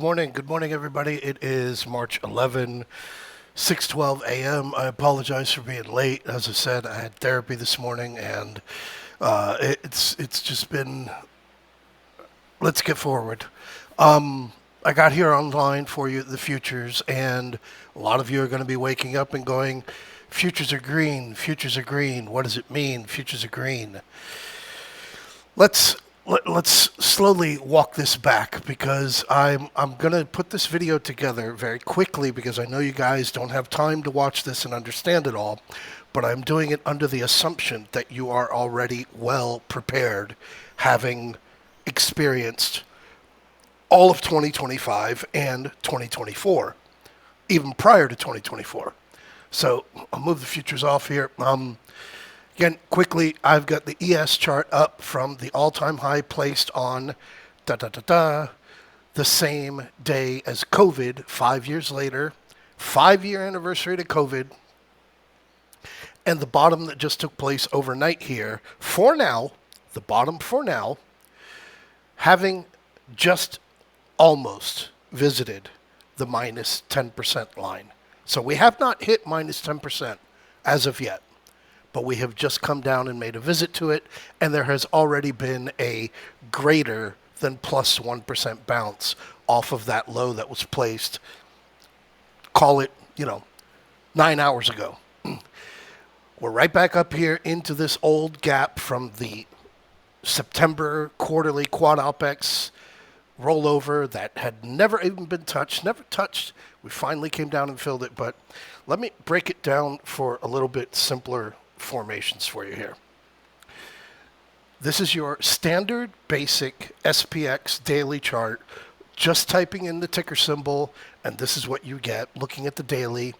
Good morning, everybody. It is March 11, 6:12 a.m. I apologize for being late. As I said, I had therapy this morning, and it's just been. Let's get forward. I got here online for you, the futures, and a lot of you are going to be waking up and going, "Futures are green. Futures are green. What does it mean? Futures are green." Let's let's slowly walk this back because I'm gonna put this video together very quickly because I know you guys don't have time to watch this and understand it all, but I'm doing it under the assumption that you are already well prepared, having experienced all of 2025 and 2024, even prior to 2024. So I'll move the futures off here. Again, quickly, I've got the ES chart up from the all-time high placed on the same day as COVID, 5 years later, 5-year anniversary to COVID, and the bottom that just took place overnight here, for now, the bottom for now, having just almost visited the minus 10% line. So we have not hit minus 10% as of yet, but we have just come down and made a visit to it, and there has already been a greater than plus 1% bounce off of that low that was placed, call it, 9 hours ago. We're right back up here into this old gap from the September quarterly quad OPEX rollover that had never even been touched, never touched. We finally came down and filled it, but let me break it down for a little bit simpler formations for you here. This is your standard basic SPX daily chart, just typing in the ticker symbol, and this is what you get looking at the daily.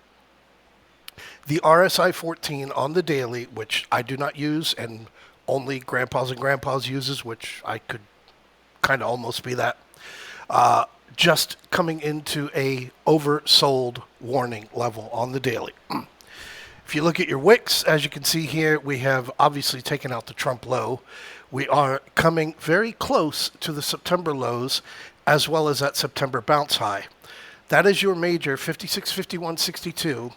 The RSI 14 on the daily, which I do not use and only grandpas and grandpas uses, which I could kind of almost be that. Just coming into a oversold warning level on the daily. If you look at your wicks, as you can see here, we have obviously taken out the Trump low. We are coming very close to the September lows as well as that September bounce high. That is your major 56, 51, 62.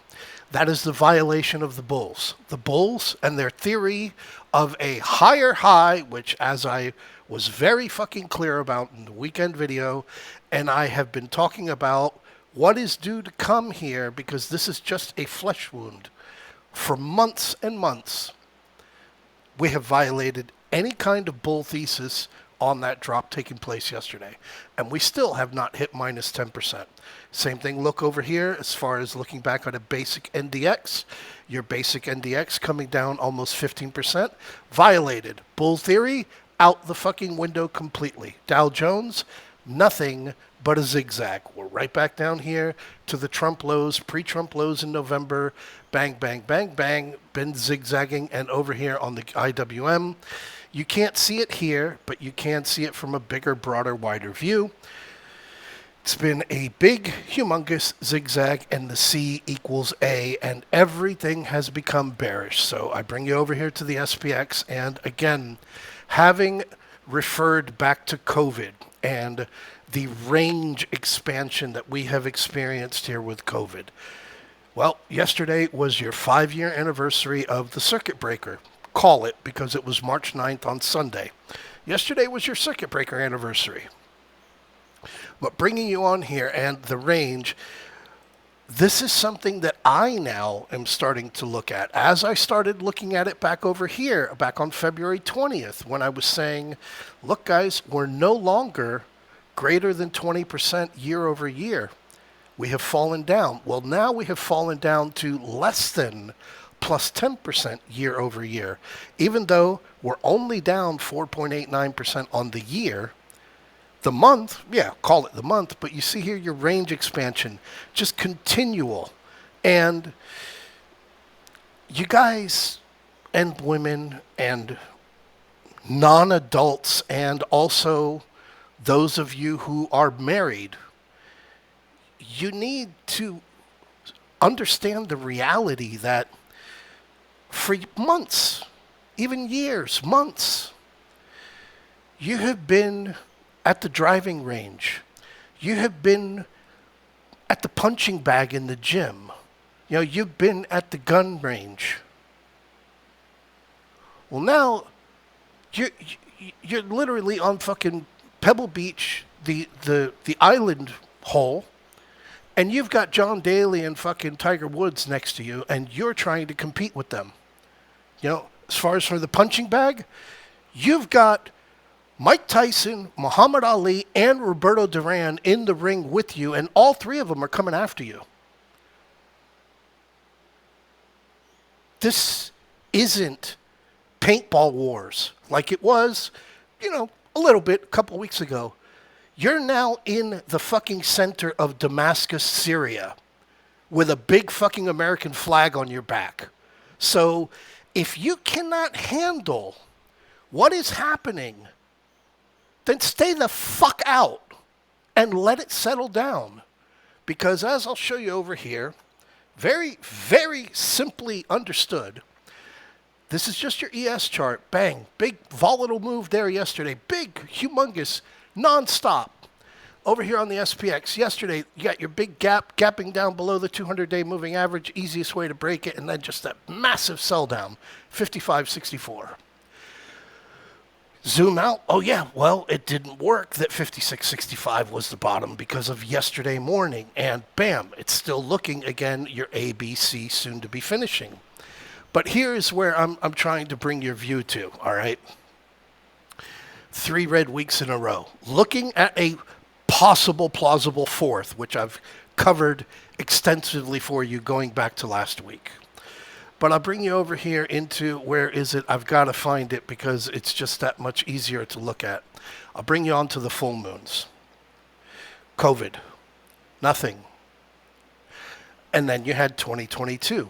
That is the violation of the bulls. The bulls and their theory of a higher high, which as I was very fucking clear about in the weekend video, and I have been talking about what is due to come here because this is just a flesh wound. For months and months, we have violated any kind of bull thesis on that drop taking place yesterday. And we still have not hit minus 10%. Same thing, look over here as far as looking back on a basic NDX. Your basic NDX coming down almost 15%. Violated. Bull theory, out the fucking window completely. Dow Jones, nothing but a zigzag. We're right back down here to the Trump lows, pre-Trump lows in November. Bang, bang, bang, bang. Been zigzagging. And over here on the IWM, you can't see it here, but you can see it from a bigger, broader, wider view. It's been a big, humongous zigzag, and the C equals A, and everything has become bearish. So I bring you over here to the SPX, and again, having referred back to COVID and the range expansion that we have experienced here with COVID. Well, yesterday was your 5-year anniversary of the circuit breaker. Call it, because it was March 9th on Sunday. Yesterday was your circuit breaker anniversary. But bringing you on here and the range, this is something that I now am starting to look at. As I started looking at it back over here, back on February 20th, when I was saying, look guys, we're no longer greater than 20% year over year. We have fallen down. Well, now we have fallen down to less than plus 10% year over year. Even though we're only down 4.89% on the year, the month, yeah, call it the month, but you see here your range expansion, just continual. And you guys and women and non-adults and also those of you who are married, you need to understand the reality that for months, even years, months, you have been at the driving range. You have been at the punching bag in the gym. You've been at the gun range. Well, now you're literally on fucking Pebble Beach, the island hole, and you've got John Daly and fucking Tiger Woods next to you, and you're trying to compete with them. As far as for the punching bag, you've got Mike Tyson, Muhammad Ali, and Roberto Duran in the ring with you, and all three of them are coming after you. This isn't paintball wars like it was, a little bit a couple weeks ago. You're now in the fucking center of Damascus, Syria, with a big fucking American flag on your back. So if you cannot handle what is happening, then stay the fuck out and let it settle down. Because as I'll show you over here, very, very simply understood, this is just your ES chart. Bang. Big volatile move there yesterday. Big, humongous, non-stop. Over here on the SPX, yesterday, you got your big gap, gapping down below the 200-day moving average, easiest way to break it, and then just that massive sell down, 55.64. Zoom out. Oh, yeah, well, it didn't work that 56.65 was the bottom because of yesterday morning. And bam, it's still looking, again, your ABC soon to be finishing. But here's where I'm trying to bring your view to, all right? 3 red weeks in a row. Looking at a possible plausible fourth, which I've covered extensively for you going back to last week. But I'll bring you over here into, where is it? I've got to find it because it's just that much easier to look at. I'll bring you on to the full moons. COVID. Nothing. And then you had 2022,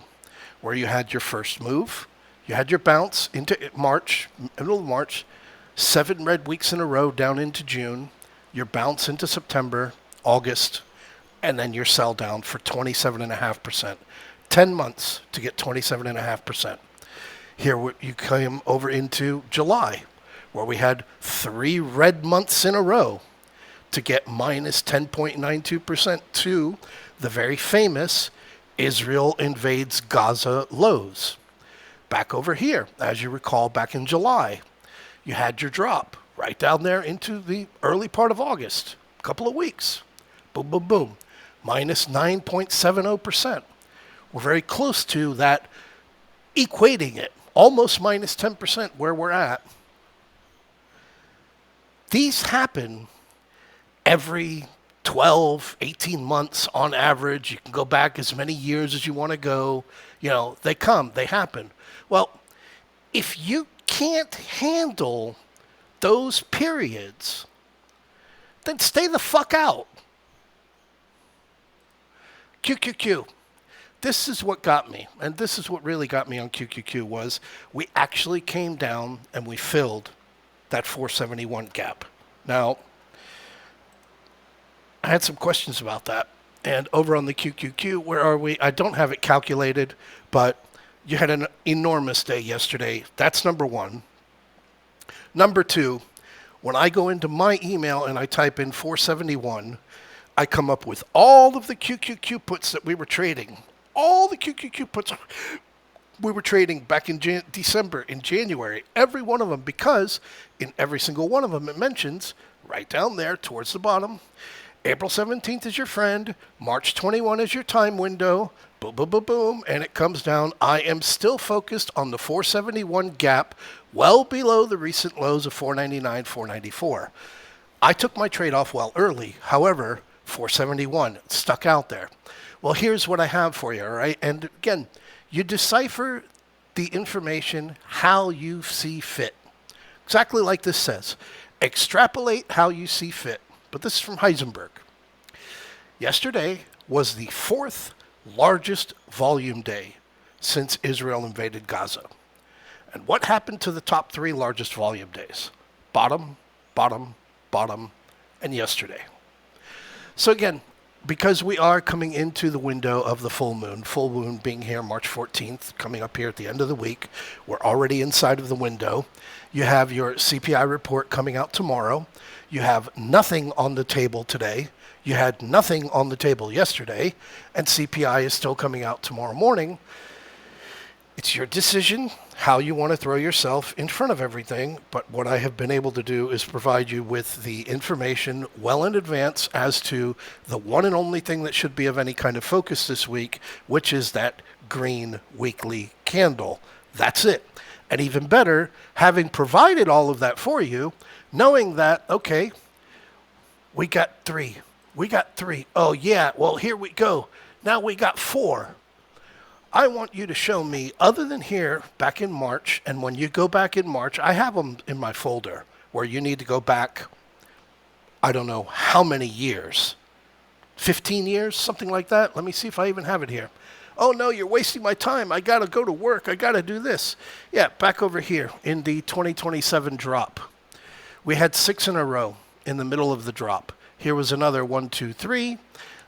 where you had your first move. You had your bounce into March, middle of March, 7 red weeks in a row down into June, your bounce into September, August, and then your sell down for 27.5%. 10 months to get 27.5%. Here you came over into July, where we had 3 red months in a row to get minus 10.92% to the very famous Israel invades Gaza lows. Back over here, as you recall, back in July, you had your drop right down there into the early part of August, a couple of weeks. Boom, boom, boom. Minus 9.70%. We're very close to that, equating it, almost minus 10% where we're at. These happen every 12, 18 months on average. You can go back as many years as you want to go. They come, they happen. Well, if you can't handle those periods, then stay the fuck out. QQQ. This is what got me, and this is what really got me on QQQ, was we actually came down and we filled that 471 gap. Now, I had some questions about that. And over on the QQQ, where are we? I don't have it calculated, but you had an enormous day yesterday. That's number one. Number two, when I go into my email and I type in 471, I come up with all of the QQQ puts that we were trading. All the QQQ puts we were trading back in December, in January, every one of them, because in every single one of them it mentions right down there towards the bottom, April 17th is your friend, March 21 is your time window, boom, boom, boom, boom, and it comes down. I am still focused on the 471 gap, well below the recent lows of 499, 494. I took my trade off well early. However, 471 stuck out there. Well, here's what I have for you, all right? And again, you decipher the information how you see fit. Exactly like this says. Extrapolate how you see fit. But this is from Heisenberg. Yesterday was the 4th largest volume day since Israel invaded Gaza. And what happened to the top 3 largest volume days? Bottom, bottom, bottom, and yesterday. So again, because we are coming into the window of the full moon being here March 14th, coming up here at the end of the week, we're already inside of the window. You have your CPI report coming out tomorrow. You have nothing on the table today. You had nothing on the table yesterday, and CPI is still coming out tomorrow morning. It's your decision how you want to throw yourself in front of everything, but what I have been able to do is provide you with the information well in advance as to the one and only thing that should be of any kind of focus this week, which is that green weekly candle. That's it. And even better, having provided all of that for you, knowing that, okay, we got three. Oh, yeah, well, here we go. Now we got 4. I want you to show me, other than here, back in March, and when you go back in March, I have them in my folder where you need to go back, I don't know how many years, 15 years, something like that. Let me see if I even have it here. Oh, no, you're wasting my time. I got to go to work. I got to do this. Yeah, back over here in the 2027 drop. We had 6 in a row in the middle of the drop. Here was another 1, 2, 3.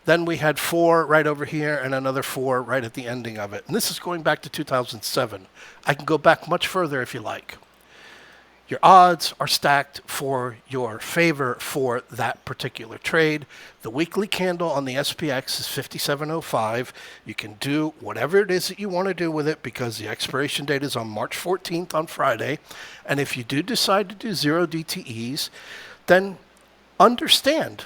Then we had 4 right over here and another 4 right at the ending of it. And this is going back to 2007. I can go back much further if you like. Your odds are stacked for your favor for that particular trade. The weekly candle on the SPX is 57.05. You can do whatever it is that you want to do with it because the expiration date is on March 14th on Friday. And if you do decide to do 0 DTEs, then understand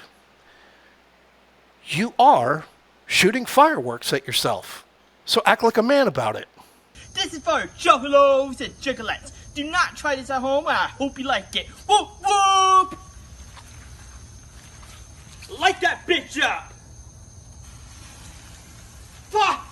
you are shooting fireworks at yourself. So act like a man about it. This is for juggalos and juggalettes. Do not try this at home, and I hope you like it. Whoop, whoop! Light that bitch up! Fuck!